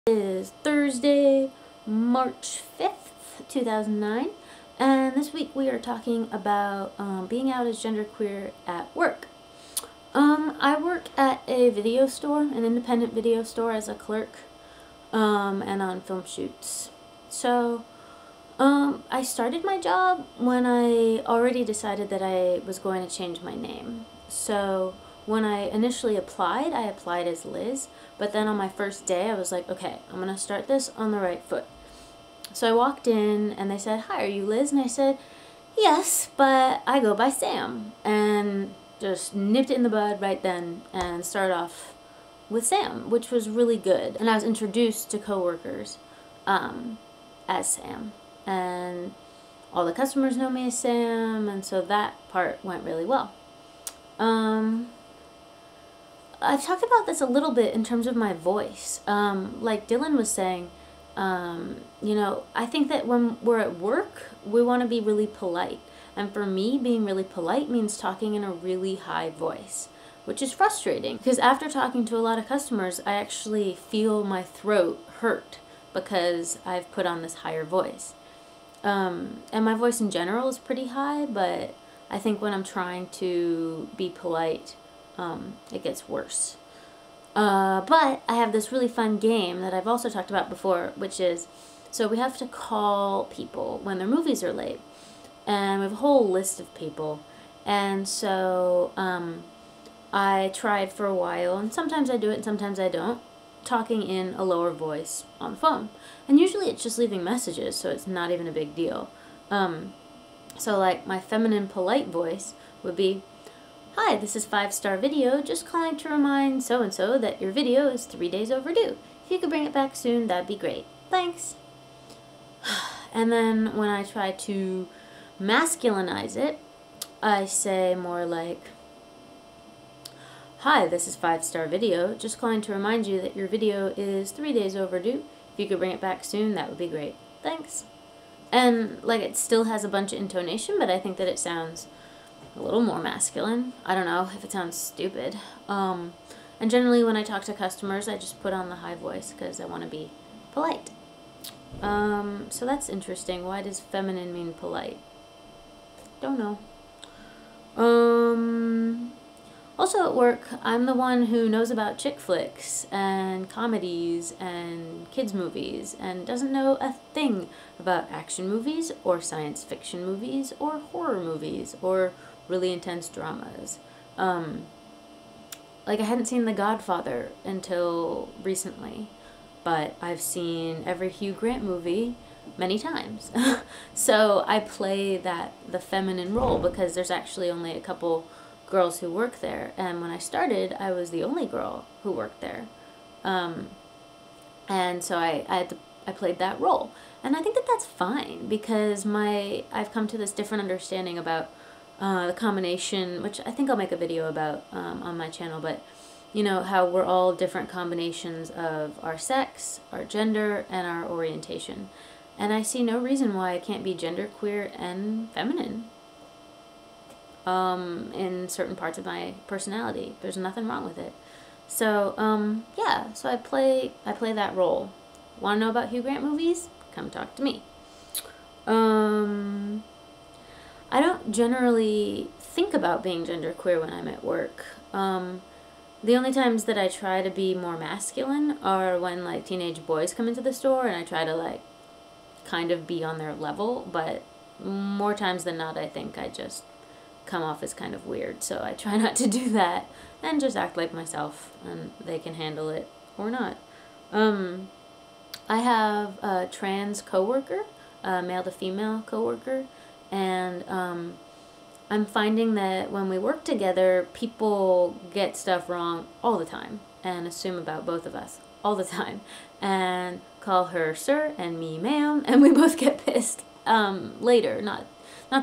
It is Thursday, March 5th, 2009, and this week we are talking about being out as genderqueer at work. I work at a video store, an independent video store, as a clerk, and on film shoots. So, I started my job when I already decided that I was going to change my name. So, when I initially applied, I applied as Liz, but then on my first day I was like, okay, I'm going to start this on the right foot. So I walked in and they said, "Hi, are you Liz?" And I said, "Yes, but I go by Sam." And just nipped it in the bud right then and started off with Sam, which was really good. And I was introduced to coworkers as Sam. And all the customers know me as Sam, and so that part went really well. I've talked about this a little bit in terms of my voice. Like Dylan was saying, you know, I think that when we're at work, we want to be really polite. And for me, being really polite means talking in a really high voice, which is frustrating because after talking to a lot of customers, I actually feel my throat hurt because I've put on this higher voice. And my voice in general is pretty high, but I think when I'm trying to be polite, it gets worse. But I have this really fun game that I've also talked about before, which is, so we have to call people when their movies are late. And we have a whole list of people. And so I tried for a while, and sometimes I do it and sometimes I don't, talking in a lower voice on the phone. And usually it's just leaving messages, so it's not even a big deal. So like my feminine polite voice would be, "Hi, this is 5-Star Video, just calling to remind so-and-so that your video is 3 days overdue. If you could bring it back soon, that'd be great. Thanks." And then when I try to masculinize it, I say more like, "Hi, this is 5-Star Video, just calling to remind you that your video is 3 days overdue. If you could bring it back soon, that would be great. Thanks." And like it still has a bunch of intonation, but I think that it sounds a little more masculine. I don't know if it sounds stupid. And generally when I talk to customers, I just put on the high voice because I want to be polite. So that's interesting. Why does feminine mean polite? Don't know. Also at work, I'm the one who knows about chick flicks and comedies and kids movies and doesn't know a thing about action movies or science fiction movies or horror movies or really intense dramas. Like I hadn't seen The Godfather until recently, but I've seen every Hugh Grant movie many times. So I play the feminine role because there's actually only a couple girls who work there, and when I started I was the only girl who worked there, and so I played that role, and I think that that's fine because I've come to this different understanding about the combination, which I think I'll make a video about on my channel, but you know how we're all different combinations of our sex, our gender, and our orientation, and I see no reason why I can't be genderqueer and feminine in certain parts of my personality. There's nothing wrong with it. So, yeah, so I play that role. Want to know about Hugh Grant movies? Come talk to me. I don't generally think about being genderqueer when I'm at work. The only times that I try to be more masculine are when, like, teenage boys come into the store and I try to, like, kind of be on their level, but more times than not, I think I just come off as kind of weird, so I try not to do that and just act like myself, and they can handle it or not. I have a trans-coworker, a male to female coworker, and I'm finding that when we work together, people get stuff wrong all the time and assume about both of us all the time and call her sir and me ma'am, and we both get pissed later, not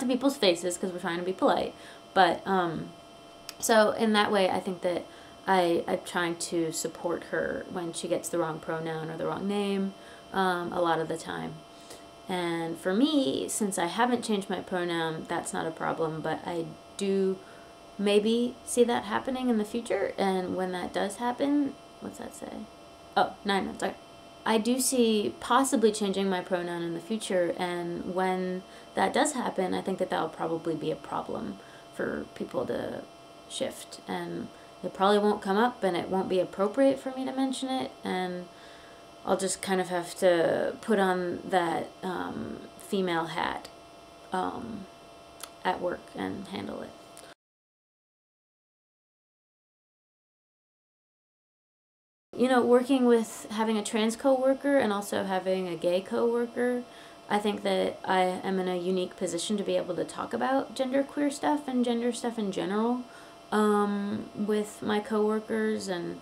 to people's faces because we're trying to be polite, but so in that way I think that I'm trying to support her when she gets the wrong pronoun or the wrong name a lot of the time. And for me, since I haven't changed my pronoun, that's not a problem, but I do maybe see that happening in the future, and when that does happen, what's that say? Oh, 9 months, okay. I do see possibly changing my pronoun in the future, and when that does happen, I think that that'll probably be a problem for people to shift, and it probably won't come up, and it won't be appropriate for me to mention it, and I'll just kind of have to put on that female hat at work and handle it. You know, working with having a trans coworker and also having a gay coworker, I think that I am in a unique position to be able to talk about genderqueer stuff and gender stuff in general with my coworkers, and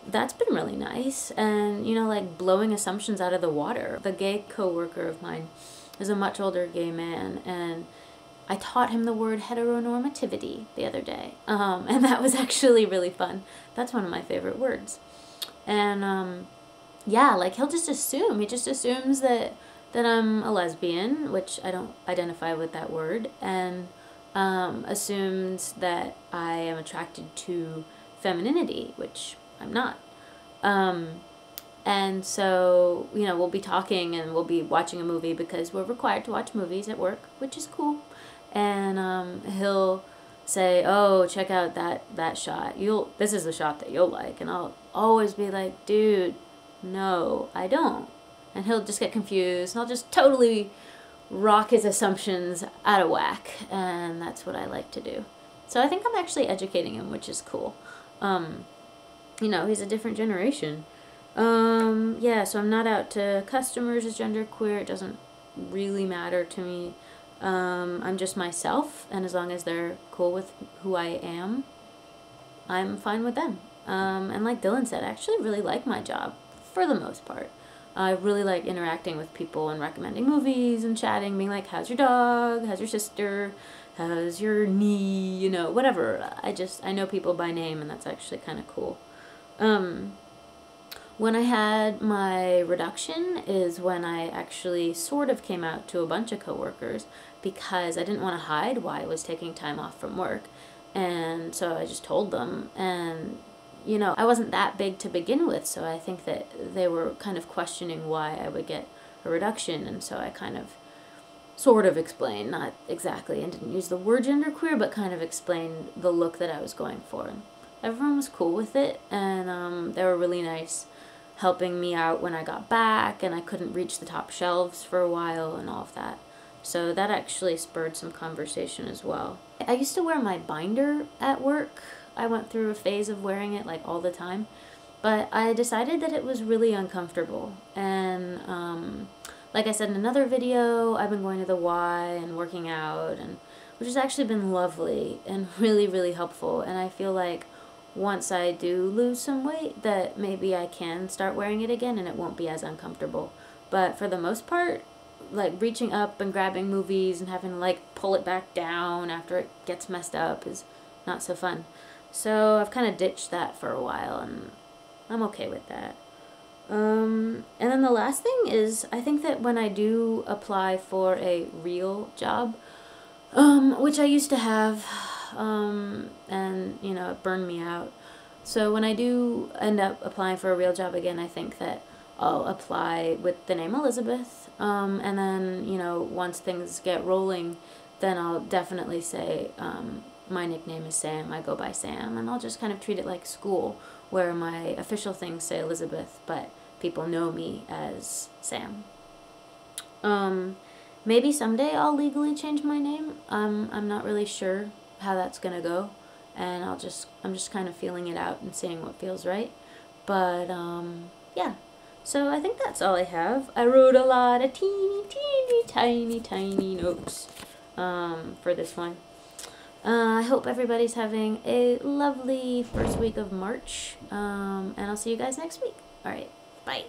that's been really nice. And, you know, like blowing assumptions out of the water. The gay coworker of mine is a much older gay man, and I taught him the word heteronormativity the other day, and that was actually really fun. That's one of my favorite words. And yeah, like he just assumes that I'm a lesbian, which I don't identify with that word, and assumes that I am attracted to femininity, which I'm not. And so, you know, we'll be talking and we'll be watching a movie because we're required to watch movies at work, which is cool. And he'll say, "Oh, check out that shot. This is the shot that you'll like." And I'll always be like, "Dude, no, I don't." And he'll just get confused, and I'll just totally rock his assumptions out of whack, and that's what I like to do. So I think I'm actually educating him, which is cool. You know, he's a different generation. Yeah, so I'm not out to customers as genderqueer. It doesn't really matter to me. I'm just myself, and as long as they're cool with who I am, I'm fine with them. And like Dylan said, I actually really like my job, for the most part. I really like interacting with people and recommending movies and chatting, being like, "How's your dog? How's your sister? How's your knee?" You know, whatever. I know people by name, and that's actually kind of cool. When I had my reduction is when I actually sort of came out to a bunch of coworkers because I didn't want to hide why I was taking time off from work. And so I just told them, and you know, I wasn't that big to begin with, so I think that they were kind of questioning why I would get a reduction, and so I kind of sort of explained, not exactly, and didn't use the word genderqueer, but kind of explained the look that I was going for. And everyone was cool with it, and they were really nice helping me out when I got back, and I couldn't reach the top shelves for a while and all of that. So that actually spurred some conversation as well. I used to wear my binder at work. I went through a phase of wearing it like all the time, but I decided that it was really uncomfortable. And like I said in another video, I've been going to the Y and working out, and which has actually been lovely and really, really helpful. And I feel like once I do lose some weight, that maybe I can start wearing it again and it won't be as uncomfortable. But for the most part, like reaching up and grabbing movies and having to like pull it back down after it gets messed up is not so fun. So I've kind of ditched that for a while, and I'm okay with that. And then the last thing is, I think that when I do apply for a real job, which I used to have, and, you know, it burned me out. So when I do end up applying for a real job again, I think that I'll apply with the name Elizabeth, and then, you know, once things get rolling, then I'll definitely say, my nickname is Sam, I go by Sam, and I'll just kind of treat it like school, where my official things say Elizabeth, but people know me as Sam. Maybe someday I'll legally change my name. I'm not really sure how that's gonna go, and I'm just kind of feeling it out and seeing what feels right. But yeah, so I think that's all I have. I wrote a lot of tiny notes for this one. I hope everybody's having a lovely first week of March, and I'll see you guys next week. All right, bye.